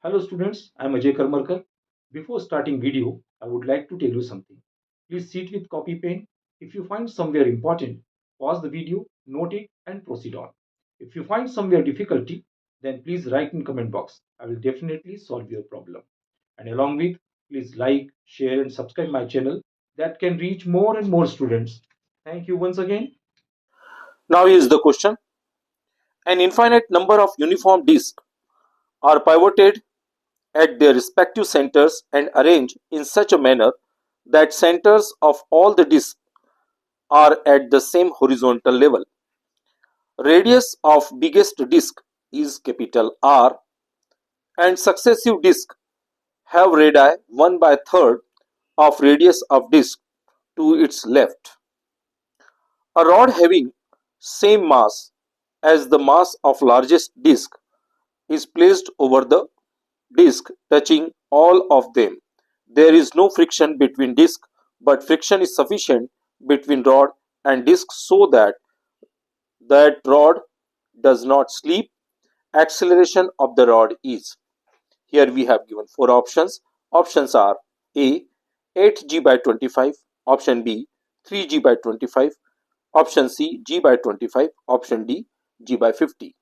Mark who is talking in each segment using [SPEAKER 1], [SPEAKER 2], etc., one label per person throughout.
[SPEAKER 1] Hello students, I am Ajay Karmarkar. Before starting video, I would like to tell you something. Please sit with copy pen. If you find somewhere important, pause the video, note it and proceed on. If you find somewhere difficulty, then please write in comment box. I will definitely solve your problem. And along with, please like, share and subscribe my channel that can reach more and more students. Thank you once again.
[SPEAKER 2] Now is the question. An infinite number of uniform disks are pivoted at their respective centers and arranged in such a manner that centers of all the disks are at the same horizontal level. Radius of biggest disk is capital R, and successive disks have radii 1 by third of radius of disk to its left. A rod having same mass as the mass of largest disk is placed over the disk touching all of them. There is no friction between disk, but friction is sufficient between rod and disk so that rod does not slip. Acceleration of the rod is. Here we have given four options. Options are A 8g by 25, option B 3g by 25, option C g by 25, option D g by 50.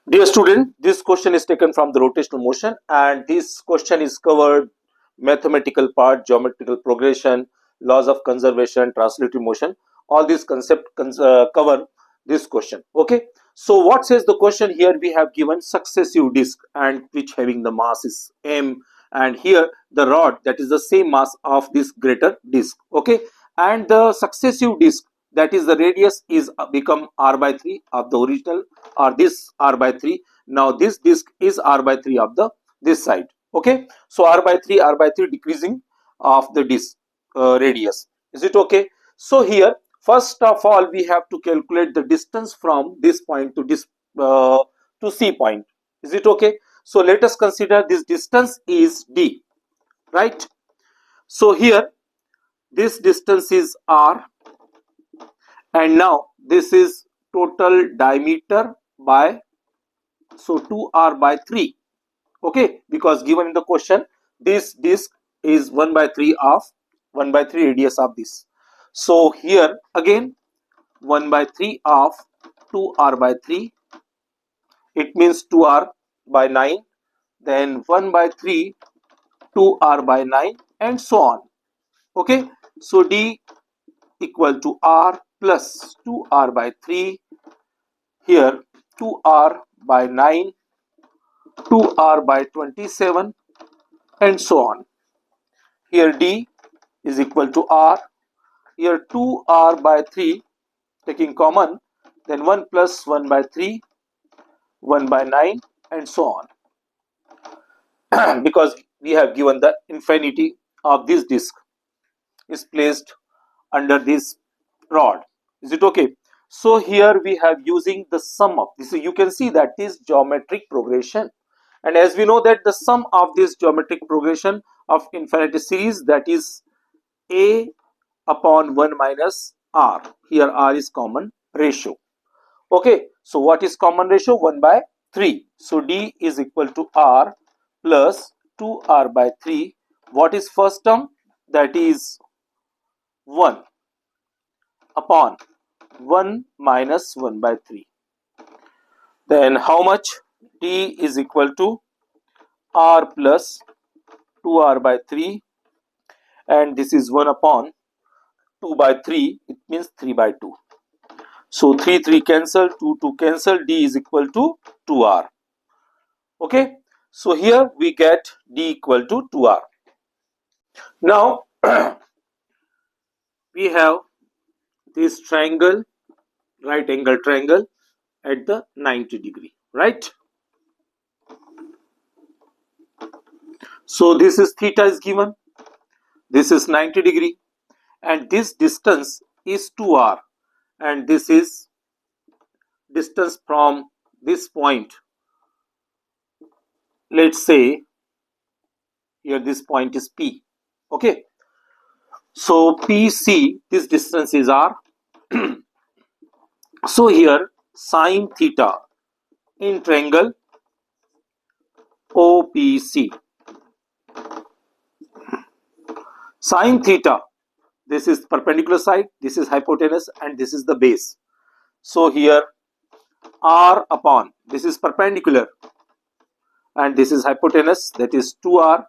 [SPEAKER 2] Dear student, this question is taken from the rotational motion, and this question is covered mathematical part, geometrical progression, laws of conservation, translative motion. All these concepts cover this question. Okay. So what says the question here? We have given successive disk and which having the mass is m, and here the rod that is the same mass of this greater disk. Okay. And the successive disk, that is the radius, is become r by 3 of the original, or this r by 3. Now this disk is r by 3 of the this side. Okay. So r by 3 decreasing of the disk radius. Is it okay? So here first of all we have to calculate the distance from this point to this to C point. Is it okay? So let us consider this distance is d, right? So here this distance is r, and now this is total diameter by, so 2r by 3. Okay, because given in the question this disk is 1 by 3 of 1 by 3 radius of this. So here again 1 by 3 of 2r by 3, it means 2r by 9, then 1 by 3 2r by 9 and so on. Okay, so d equal to r plus 2r by 3, here 2r by 9, 2r by 27 and so on. Here d is equal to r, here 2r by 3 taking common, then 1 plus 1 by 3, 1 by 9 and so on. Because we have given the infinity of this disk is placed under this rod. Is it okay? So here we have using the sum of this. So you can see that is geometric progression, and as we know that the sum of this geometric progression of infinity series, that is a upon 1 minus r. Here r is common ratio. Okay, so what is common ratio? 1 by 3. So d is equal to r plus 2r by 3. What is first term? That is 1 upon 1 minus 1 by 3. Then how much? D is equal to r plus 2r by 3, and this is 1 upon 2 by 3, it means 3 by 2. So 3 cancel, 2 cancel, d is equal to 2r. Okay, so here we get d equal to 2r. Now we have this triangle, right angle triangle at the 90 degree, right? So this is theta is given, this is 90 degree, and this distance is 2r, and this is distance from this point. Let's say here this point is P. Okay, so PC, this distance is r. So here sine theta in triangle OPC. Sine theta, this is perpendicular side, this is hypotenuse, and this is the base. So here r upon, this is perpendicular and this is hypotenuse, that is 2r,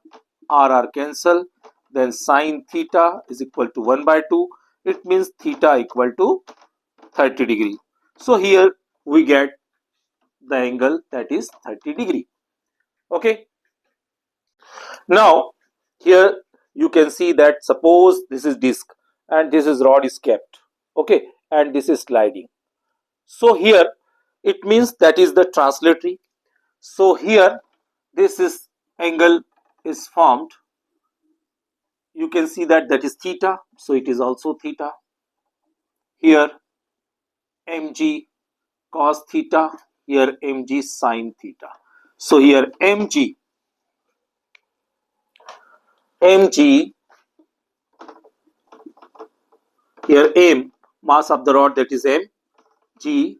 [SPEAKER 2] r cancel, then sine theta is equal to 1 by 2. It means theta equal to 30 degree. So here we get the angle that is 30 degree. Okay. Now here you can see that suppose this is disc and this is rod is kept. Okay, and this is sliding. So here it means that is the translatory. So here this is angle is formed. You can see that that is theta. So it is also theta. Here mg cos theta. Here mg sin theta. So here mg here m, mass of the rod, that is m, g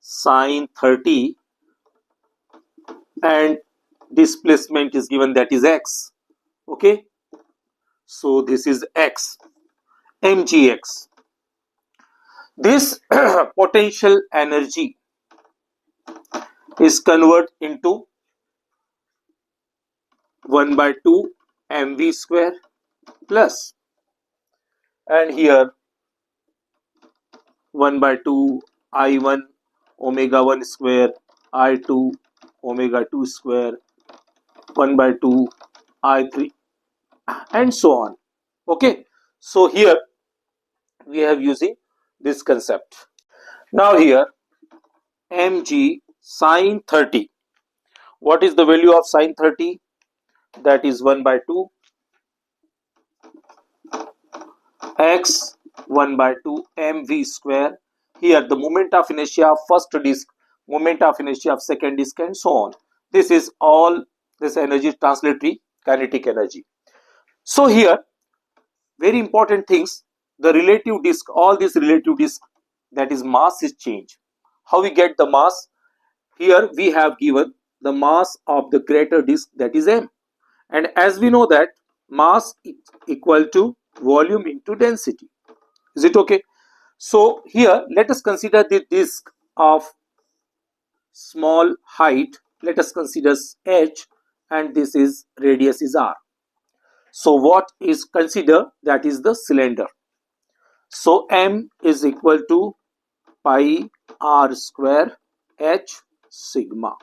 [SPEAKER 2] sin 30, and displacement is given, that is x. Okay, so this is x, mgx. This potential energy is converted into 1 by 2 mv square plus, and here 1 by 2 I1 omega 1 square, I2 omega 2 square, 1 by 2 I3, and so on. Okay, so here we have using this concept. Now here mg sin 30. What is the value of sin 30? That is 1 by 2 x 1 by 2 mv square. Here the moment of inertia of first disk, moment of inertia of second disk, and so on. This is all, this energy translatory kinetic energy. So here very important things, the relative disk, all these relative disk, that is mass is changed. How we get the mass? Here we have given the mass of the greater disk, that is m, and as we know that mass equal to volume into density. Is it okay? So here let us consider the disk of small height. Let us consider h, and this is radius is r. So what is considered, that is the cylinder. So m is equal to pi r square h sigma,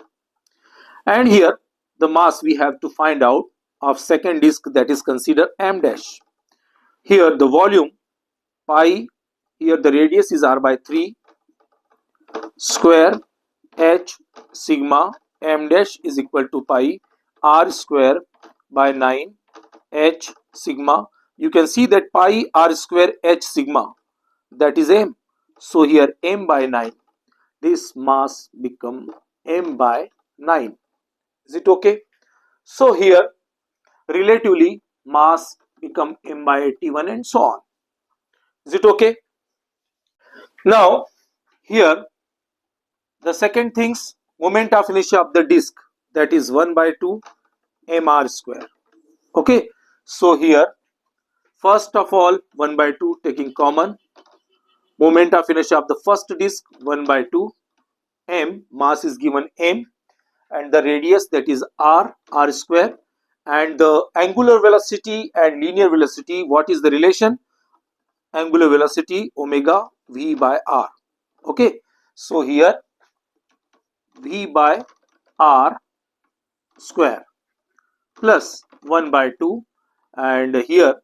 [SPEAKER 2] and here the mass we have to find out of second disk, that is considered m dash. Here the volume pi, here the radius is r by 3 square h sigma, m dash is equal to pi r square by 9 h sigma. You can see that pi r square h sigma, that is m. So here m by 9, this mass become m by 9. Is it okay? So here relatively mass become m by 81, and so on. Is it okay? Now here the second things, moment of inertia of the disk, that is 1 by 2 mr square. Okay, so here first of all 1 by 2 taking common, moment of inertia of the first disk 1 by 2 m, mass is given m, and the radius, that is r square, and the angular velocity and linear velocity, what is the relation? Angular velocity omega v by r. Okay, so here v by r square plus 1 by 2, and here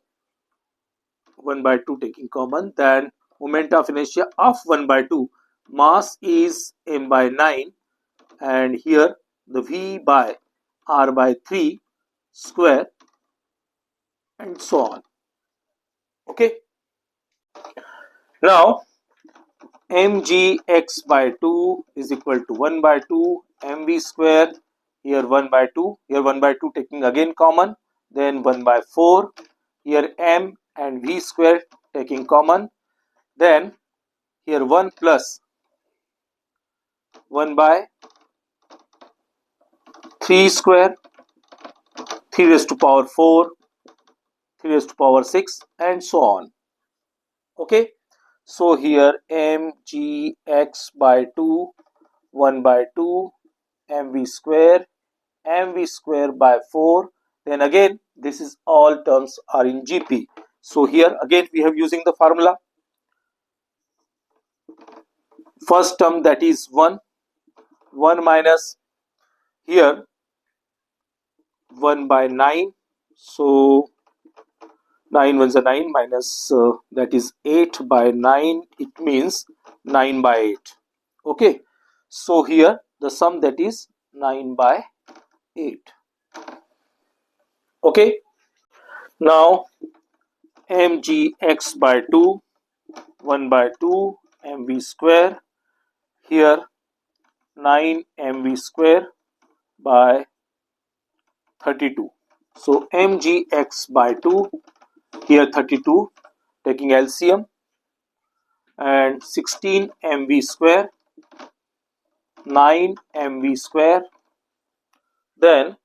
[SPEAKER 2] 1 by 2 taking common, then moment of inertia of 1 by 2, mass is m by 9, and here the v by r by 3 square, and so on. Okay, now mgx by 2 is equal to 1 by 2 mv square, here 1 by 2, here 1 by 2 taking again common, then 1 by 4, here m and v square taking common, then here 1 plus 1 by 3 square, 3 raised to power 4, 3 raised to power 6, and so on. Okay, so here mgx by 2, 1 by 2, mv square by 4. Then again, this is all terms are in gp. So here again we have using the formula. First term, that is 1, 1 minus here 1 by 9. So 9 ones are 9 minus that is 8 by 9. It means 9 by 8. Okay. So here the sum, that is 9 by 8. Okay. Now mgx by 2, 1 by 2, mv square. Here 9 mv square by 32. So mgx by 2, here 32, taking LCM, and 16 mv square, 9 mv square. Then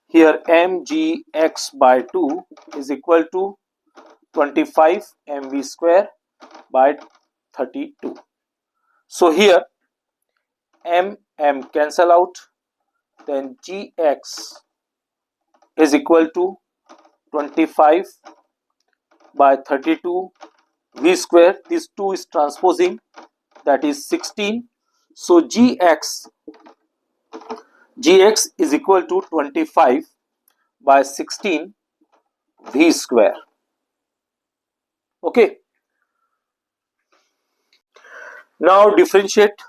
[SPEAKER 2] here mgx by 2 is equal to 25 mv square by 32. So here m cancel out, then gx is equal to 25 by 32 v square. This 2 is transposing, that is 16. So gx is equal to 25 by 16 v square. Okay. Now differentiate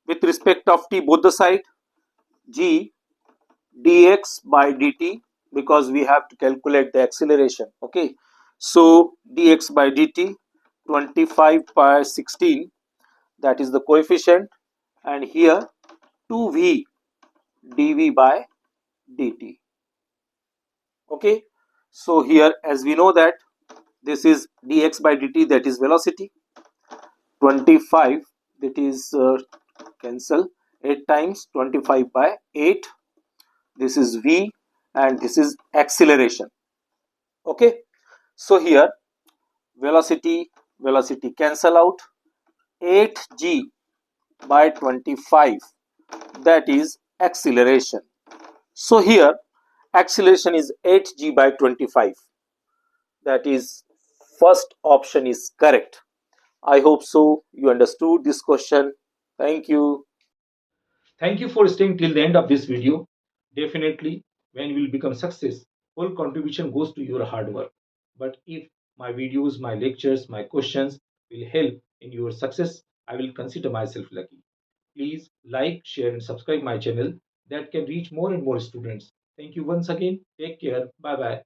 [SPEAKER 2] with respect of t both the side. G dx by dt, because we have to calculate the acceleration. Okay, so dx by dt, 25 by 16, that is the coefficient, and here 2v dv by dt. Okay, so here as we know that this is dx by dt, that is velocity. 25, that is cancel 8 times 25 by 8, this is v, and this is acceleration. Okay, so here velocity cancel out, 8g by 25, that is acceleration. So here acceleration is 8g by 25, that is first option is correct. I hope so you understood this question. Thank you.
[SPEAKER 1] Thank you for staying till the end of this video. Definitely, when you will become success, whole contribution goes to your hard work. But if my videos, my lectures, my questions will help in your success, I will consider myself lucky. Please like, share, and subscribe my channel that can reach more and more students. Thank you once again. Take care. Bye bye.